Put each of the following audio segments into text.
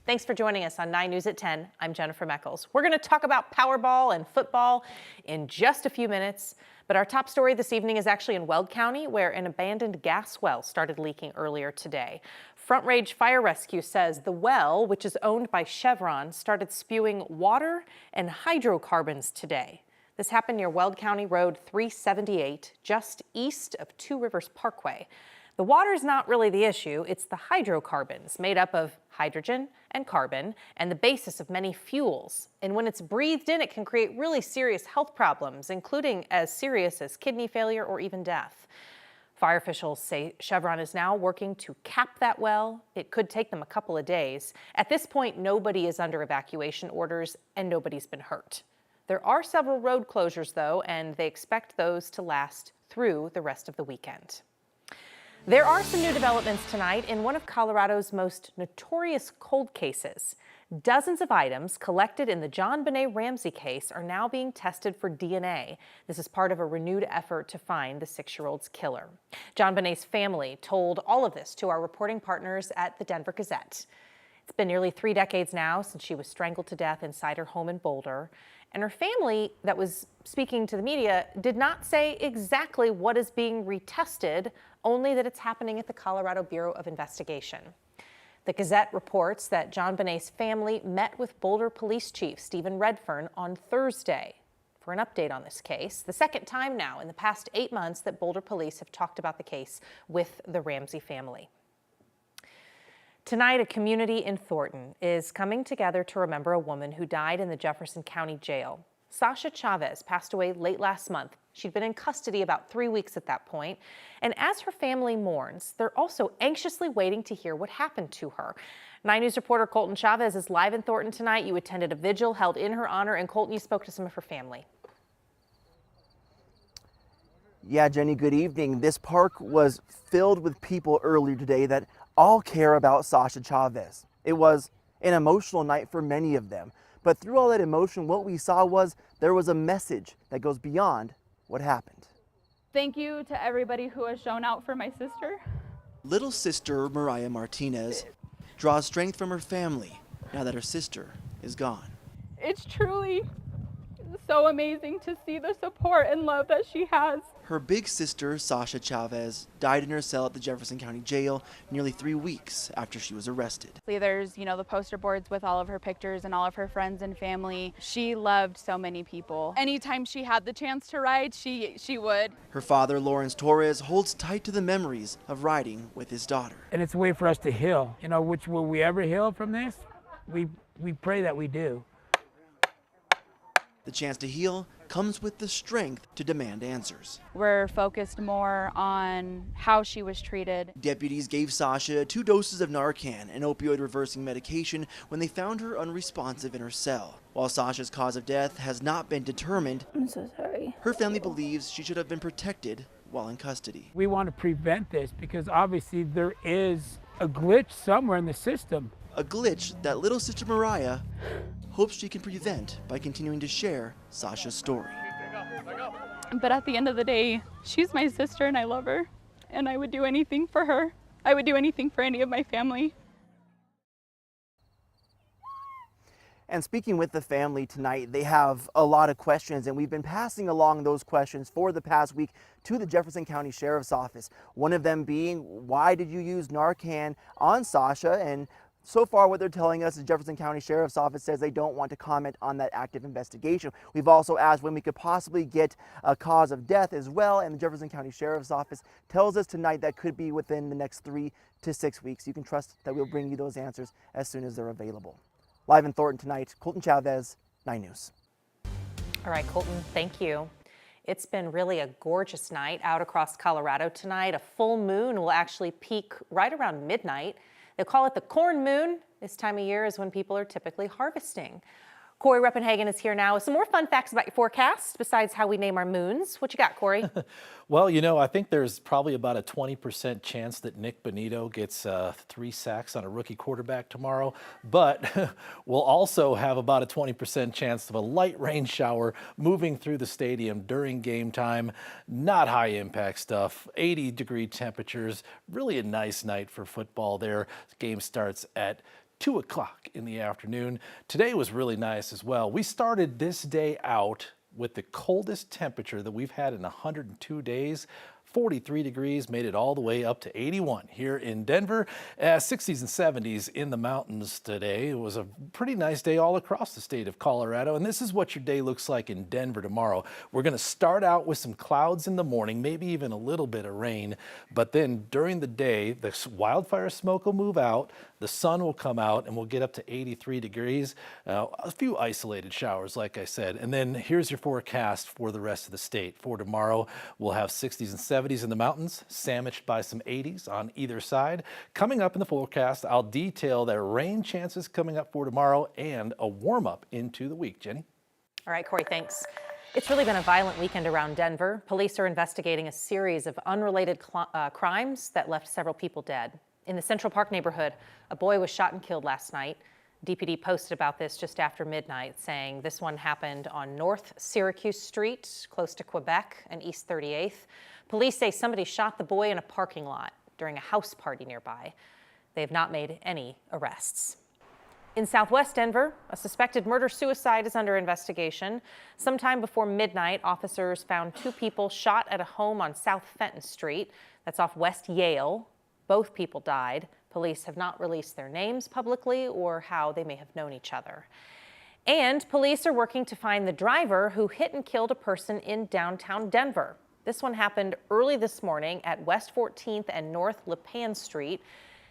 Thanks for joining us on 9 News at 10. I'm Jennifer Meckles. We're going to talk about Powerball and football in just a few minutes. But our top story this evening is actually in Weld County, where an abandoned gas well started leaking earlier today. Front Range Fire Rescue says the well, which is owned by Chevron, started spewing water and hydrocarbons today. This happened near Weld County Road 378, just east of Two Rivers Parkway. The water is not really the issue, it's the hydrocarbons made up of hydrogen and carbon and the basis of many fuels. And when it's breathed in, it can create really serious health problems, including as serious as kidney failure or even death. Fire officials say Chevron is now working to cap that well. It could take them a couple of days. At this point, nobody is under evacuation orders and nobody's been hurt. There are several road closures, though, and they expect those to last through the rest of the weekend. There are some new developments tonight in one of Colorado's most notorious cold cases. Dozens of items collected in the JohnBenet Ramsey case are now being tested for DNA. This is part of a renewed effort to find the 6-year-old's killer. JohnBenet's family told all of this to our reporting partners at the Denver Gazette. It's been nearly 3 decades now since she was strangled to death inside her home in Boulder. And her family that was speaking to the media did not say exactly what is being retested, only that it's happening at the Colorado Bureau of Investigation. The Gazette reports that JohnBenet's family met with Boulder Police Chief Stephen Redfern on Thursday for an update on this case, the second time now in the past 8 months that Boulder police have talked about the case with the Ramsey family. Tonight, a community in Thornton is coming together to remember a woman who died in the Jefferson County Jail. Sasha Chavez passed away late last month. She'd been in custody about 3 weeks at that point. And as her family mourns, they're also anxiously waiting to hear what happened to her. 9 News reporter Colton Chavez is live in Thornton tonight. You attended a vigil held in her honor, and Colton, you spoke to some of her family. Yeah, Jenny, good evening. This park was filled with people earlier today that all care about Sasha Chavez. It was an emotional night for many of them. But through all that emotion, what we saw was there was a message that goes beyond what happened. Thank you to everybody who has shown out for my sister. Little sister Mariah Martinez draws strength from her family now that her sister is gone. It's truly so amazing to see the support and love that she has. Her big sister, Sasha Chavez, died in her cell at the Jefferson County Jail nearly 3 weeks after she was arrested. There's, the poster boards with all of her pictures and all of her friends and family. She loved so many people. Anytime she had the chance to ride, she would. Her father, Lawrence Torres, holds tight to the memories of riding with his daughter. And it's a way for us to heal. Which will we ever heal from this? We pray that we do. The chance to heal comes with the strength to demand answers. We're focused more on how she was treated. Deputies gave Sasha 2 doses of Narcan, an opioid reversing medication, when they found her unresponsive in her cell. While Sasha's cause of death has not been determined, I'm so sorry. Her family believes she should have been protected while in custody. We want to prevent this because obviously there is a glitch somewhere in the system. A glitch that little sister Mariah hopes she can prevent by continuing to share Sasha's story. But at the end of the day, she's my sister and I love her. And I would do anything for her. I would do anything for any of my family. And speaking with the family tonight, they have a lot of questions, and we've been passing along those questions for the past week to the Jefferson County Sheriff's Office. One of them being, why did you use Narcan on Sasha? And so far, what they're telling us is Jefferson County Sheriff's Office says they don't want to comment on that active investigation. We've also asked when we could possibly get a cause of death as well, and the Jefferson County Sheriff's Office tells us tonight that could be within the next 3 to 6 weeks. You can trust that we'll bring you those answers as soon as they're available. Live in Thornton tonight, Colton Chavez, 9 News. All right, Colton, thank you. It's been really a gorgeous night out across Colorado tonight. A full moon will actually peak right around midnight. They call it the corn moon. This time of year is when people are typically harvesting. Corey Reppenhagen is here now with some more fun facts about your forecast besides how we name our moons. What you got, Corey? Well, I think there's probably about a 20% chance that Nick Bonito gets 3 sacks on a rookie quarterback tomorrow, but we'll also have about a 20% chance of a light rain shower moving through the stadium during game time. Not high impact stuff, 80-degree temperatures, really a nice night for football there. Game starts at 2 o'clock in the afternoon. Today was really nice as well. We started this day out with the coldest temperature that we've had in 102 days. 43 degrees, made it all the way up to 81 here in Denver. 60s and 70s in the mountains today. It was a pretty nice day all across the state of Colorado, and this is what your day looks like in Denver tomorrow. We're going to start out with some clouds in the morning, maybe even a little bit of rain, but then during the day, the wildfire smoke will move out, the sun will come out, and we'll get up to 83 degrees. A few isolated showers, like I said, and then here's your forecast for the rest of the state. For tomorrow, we'll have 60s and 70s in the mountains, sandwiched by some 80s on either side. Coming up in the forecast, I'll detail the rain chances coming up for tomorrow and a warm-up into the week. Jenny? All right, Corey, thanks. It's really been a violent weekend around Denver. Police are investigating a series of unrelated crimes that left several people dead. In the Central Park neighborhood, a boy was shot and killed last night. DPD posted about this just after midnight, saying this one happened on North Syracuse Street, close to Quebec and East 38th. Police say somebody shot the boy in a parking lot during a house party nearby. They have not made any arrests. In Southwest Denver, a suspected murder-suicide is under investigation. Sometime before midnight, officers found 2 people shot at a home on South Fenton Street. That's off West Yale. Both people died. Police have not released their names publicly or how they may have known each other. And police are working to find the driver who hit and killed a person in downtown Denver. This one happened early this morning at West 14th and North Lipan Street.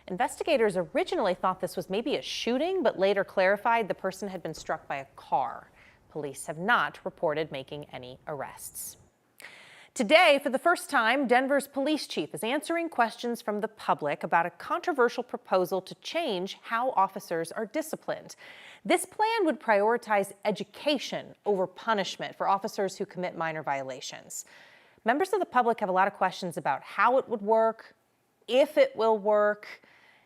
Investigators originally thought this was maybe a shooting, but later clarified the person had been struck by a car. Police have not reported making any arrests. Today, for the first time, Denver's police chief is answering questions from the public about a controversial proposal to change how officers are disciplined. This plan would prioritize education over punishment for officers who commit minor violations. Members of the public have a lot of questions about how it would work, if it will work.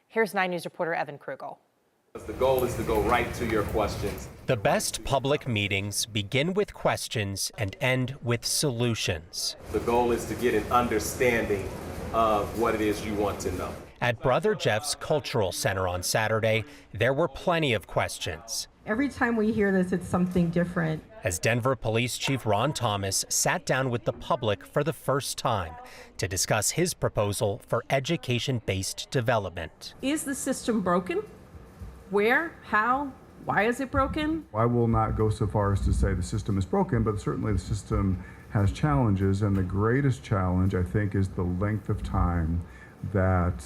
Here's 9 News reporter Evan Krugel. The goal is to go right to your questions. The best public meetings begin with questions and end with solutions. The goal is to get an understanding of what it is you want to know. At Brother Jeff's Cultural Center on Saturday, there were plenty of questions. Every time we hear this, it's something different. As Denver Police Chief Ron Thomas sat down with the public for the first time to discuss his proposal for education-based development. Is the system broken? Where? How? Why is it broken? I will not go so far as to say the system is broken, but certainly the system has challenges, and the greatest challenge, I think, is the length of time that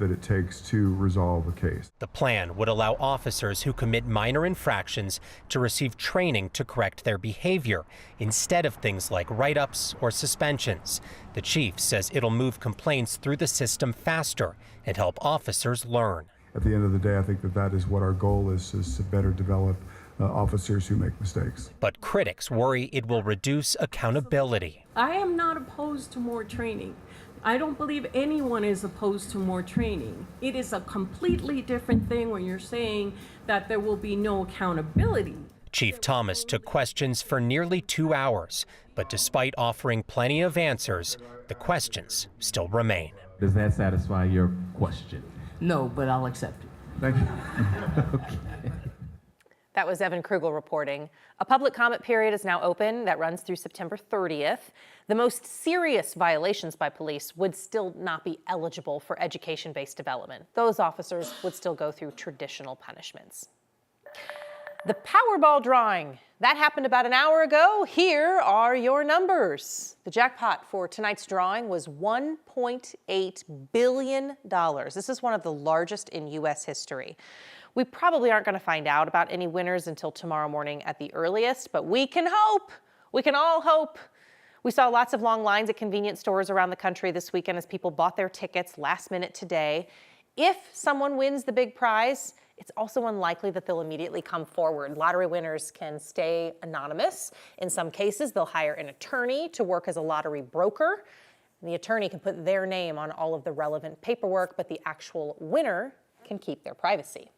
it takes to resolve a case. The plan would allow officers who commit minor infractions to receive training to correct their behavior instead of things like write-ups or suspensions. The chief says it'll move complaints through the system faster and help officers learn. At the end of the day, I think that is what our goal is to better develop officers who make mistakes. But critics worry it will reduce accountability. I am not opposed to more training. I don't believe anyone is opposed to more training. It is a completely different thing when you're saying that there will be no accountability. Chief Thomas took questions for nearly 2 hours, but despite offering plenty of answers, the questions still remain. Does that satisfy your question? No, but I'll accept it. Thank you. Okay. That was Evan Krugel reporting. A public comment period is now open that runs through September 30th. The most serious violations by police would still not be eligible for education-based development. Those officers would still go through traditional punishments. The Powerball drawing, that happened about an hour ago. Here are your numbers. The jackpot for tonight's drawing was $1.8 billion. This is one of the largest in U.S. history. We probably aren't going to find out about any winners until tomorrow morning at the earliest, but we can hope. We can all hope. We saw lots of long lines at convenience stores around the country this weekend as people bought their tickets last minute today. If someone wins the big prize, it's also unlikely that they'll immediately come forward. Lottery winners can stay anonymous. In some cases, they'll hire an attorney to work as a lottery broker. The attorney can put their name on all of the relevant paperwork, but the actual winner can keep their privacy.